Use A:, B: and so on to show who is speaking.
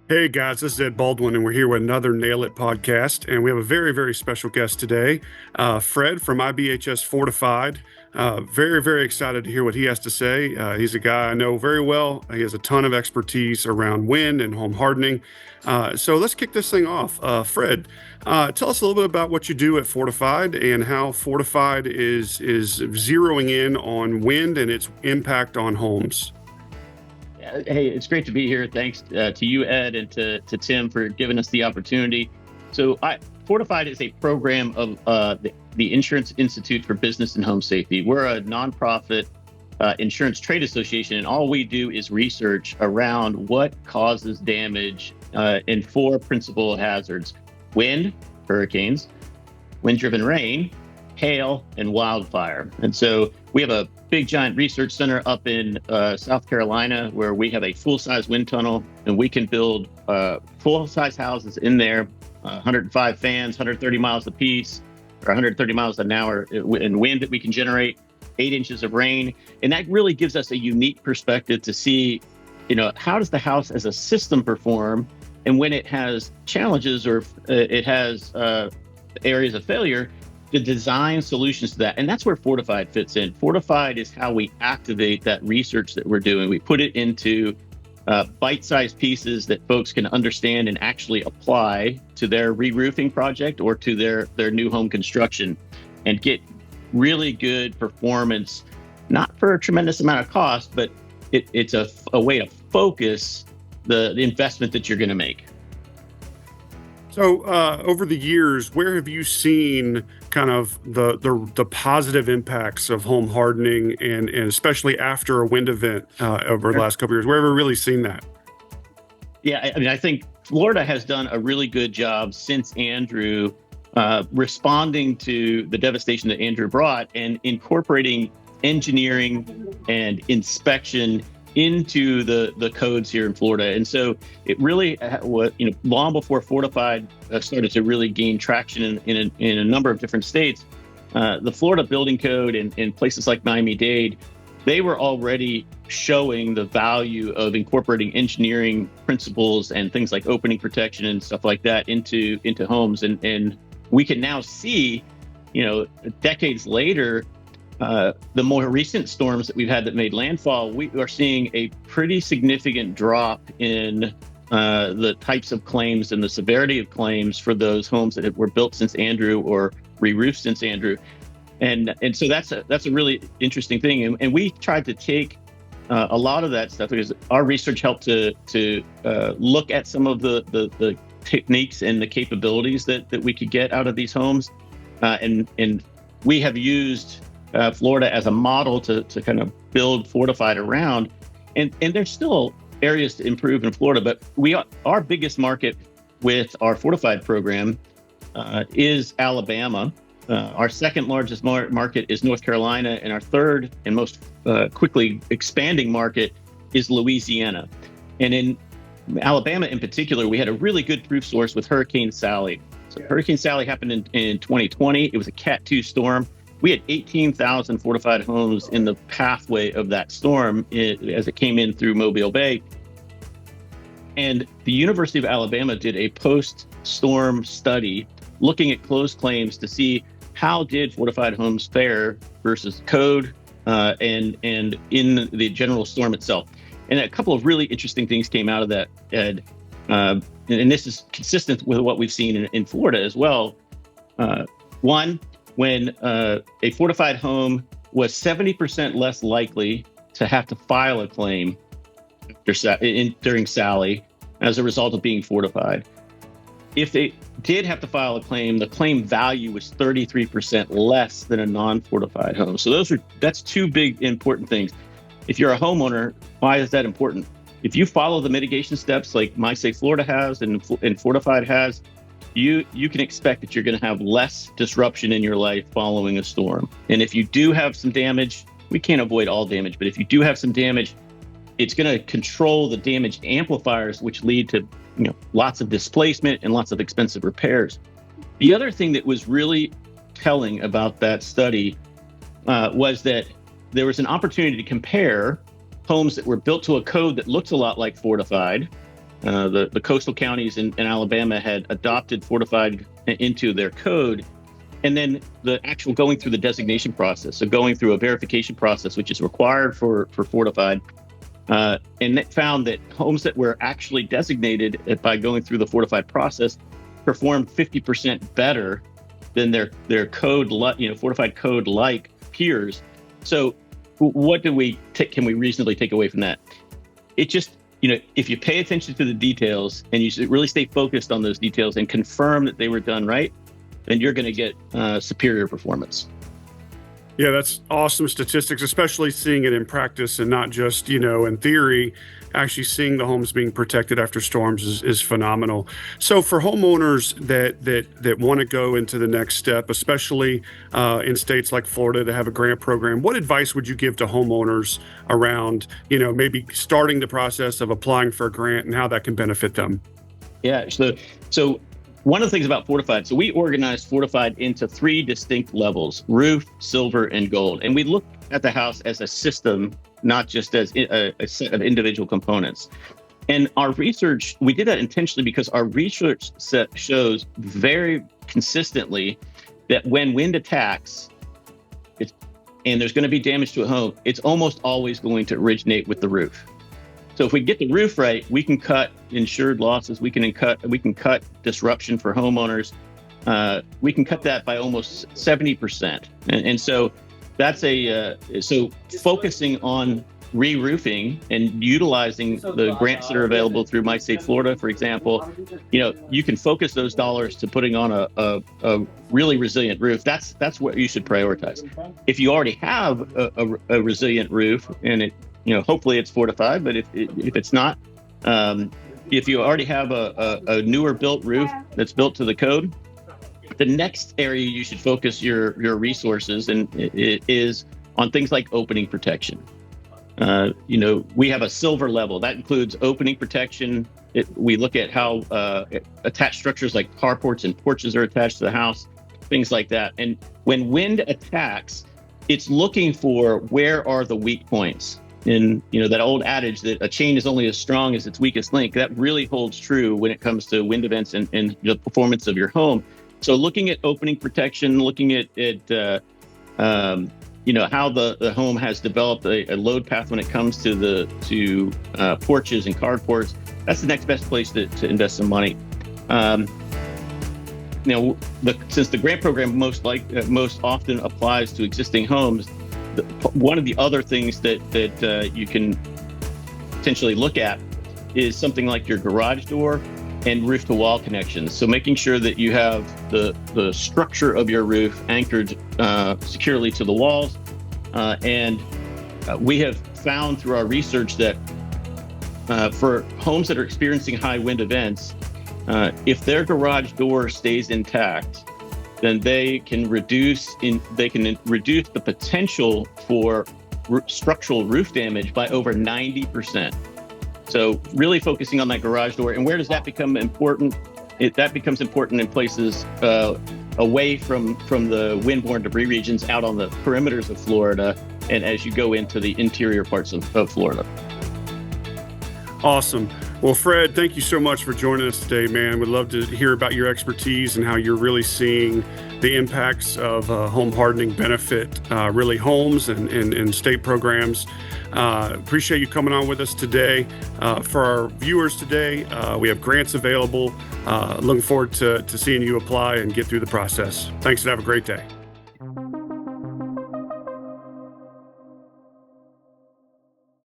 A: Hey guys, this is Ed Baldwin, and we're here with another Nail It podcast. And we have a very, very special guest today, Fred from IBHS Fortified. Very, very excited to hear what he has to say. He's a guy I know very well. He has a ton of expertise around wind and home hardening. So let's kick this thing off. Fred, tell us a little bit about what you do at Fortified and how Fortified is zeroing in on wind and its impact on homes.
B: Hey, it's great to be here. Thanks to you, Ed, and to Tim for giving us the opportunity. Fortified is a program of the Insurance Institute for Business and Home Safety. We're a nonprofit insurance trade association, and all we do is research around what causes damage in four principal hazards: wind, hurricanes, wind-driven rain, hail, and wildfire. And so we have a big giant research center up in South Carolina where we have a full-size wind tunnel, and we can build full-size houses in there, 105 fans, 130 miles apiece, or 130 miles an hour in wind that we can generate, 8 inches of rain. And that really gives us a unique perspective to see, how does the house as a system perform? And when it has challenges or it has areas of failure, to design solutions to that. And that's where Fortified fits in. Fortified is how we activate that research that we're doing. We put it into bite-sized pieces that folks can understand and actually apply to their re-roofing project or to their new home construction and get really good performance, not for a tremendous amount of cost, but it's a way to focus the investment that you're going to make.
A: So, over the years, where have you seen kind of the positive impacts of home hardening, and especially after a wind event over the last couple of years? Where have we really seen that?
B: Yeah, I mean, I think Florida has done a really good job since Andrew, responding to the devastation that Andrew brought and incorporating engineering and inspection into the codes here in Florida. And so it really, long before Fortified started to really gain traction in a number of different states, the Florida Building Code and places like Miami-Dade, they were already showing the value of incorporating engineering principles and things like opening protection and stuff like that into homes. And we can now see, decades later, the more recent storms that we've had that made landfall, we are seeing a pretty significant drop in the types of claims and the severity of claims for those homes that were built since Andrew or re-roofed since Andrew. And so that's a really interesting thing. And we tried to take a lot of that stuff because our research helped to look at some of the techniques and the capabilities that we could get out of these homes. And we have used Florida as a model to kind of build Fortified around. And there's still areas to improve in Florida, but our biggest market with our Fortified program is Alabama. Our second largest market is North Carolina, and our third and most quickly expanding market is Louisiana. And in Alabama in particular, we had a really good proof source with Hurricane Sally. So Hurricane Sally happened in 2020. It was a Cat 2 storm. We had 18,000 fortified homes in the pathway of that storm as it came in through Mobile Bay. And the University of Alabama did a post-storm study looking at closed claims to see how did fortified homes fare versus code and in the general storm itself. And a couple of really interesting things came out of that, Ed. And this is consistent with what we've seen in Florida as well. One, when a fortified home was 70% less likely to have to file a claim during Sally as a result of being fortified. If they did have to file a claim, the claim value was 33% less than a non-fortified home. So that's two big important things. If you're a homeowner, why is that important? If you follow the mitigation steps like MySafe Florida has and Fortified has, you can expect that you're going to have less disruption in your life following a storm. And if you do have some damage, we can't avoid all damage, but if you do have some damage, it's going to control the damage amplifiers, which lead to lots of displacement and lots of expensive repairs. The other thing that was really telling about that study was that there was an opportunity to compare homes that were built to a code that looks a lot like Fortified The coastal counties in Alabama had adopted fortified into their code. And then the actual going through the designation process, so going through a verification process, which is required for fortified. And it found that homes that were actually designated by going through the fortified process performed 50% better than their code, fortified code like peers. So what can we reasonably take away from that? It just, if you pay attention to the details and you really stay focused on those details and confirm that they were done right, then you're going to get superior performance.
A: Yeah, that's awesome statistics, especially seeing it in practice and not just, in theory. Actually seeing the homes being protected after storms is phenomenal. So for homeowners that want to go into the next step, especially in states like Florida that have a grant program, what advice would you give to homeowners around, maybe starting the process of applying for a grant and how that can benefit them?
B: Yeah, so one of the things about fortified, so we organized fortified into 3 distinct levels: roof, silver, and gold. And we look at the house as a system, not just as a set of individual components. And our research, we did that intentionally because our research set shows very consistently that when wind attacks, and there's going to be damage to a home, it's almost always going to originate with the roof. So if we get the roof right, we can cut insured losses. We can cut disruption for homeowners. We can cut that by almost 70%. And so that's so focusing on re-roofing and utilizing the grants that are available through My State Florida, for example, you can focus those dollars to putting on a really resilient roof. That's what you should prioritize. If you already have a resilient roof and it, hopefully it's fortified, but if it's not, if you already have a newer built roof that's built to the code, the next area you should focus your resources and it is on things like opening protection. We have a silver level that includes opening protection. We look at how attached structures like carports and porches are attached to the house, things like that. And when wind attacks, it's looking for where are the weak points. And that old adage that a chain is only as strong as its weakest link, that really holds true when it comes to wind events and the performance of your home. So looking at opening protection, looking at how the home has developed a load path when it comes to porches and carports, that's the next best place to invest some money. Since the grant program most often applies to existing homes, one of the other things that you can potentially look at is something like your garage door and roof to wall connections. So making sure that you have the structure of your roof anchored securely to the walls. And we have found through our research that for homes that are experiencing high wind events, if their garage door stays intact, then they can reduce the potential for structural roof damage by over 90%. So really focusing on that garage door. And where does that become important? That becomes important in places away from the windborne debris regions out on the perimeters of Florida and as you go into the interior parts of Florida.
A: Awesome. Well, Fred, thank you so much for joining us today, man. We'd love to hear about your expertise and how you're really seeing the impacts of home hardening benefit really homes and state programs. Appreciate you coming on with us today. For our viewers today, we have grants available. Looking forward to seeing you apply and get through the process. Thanks and have a great day.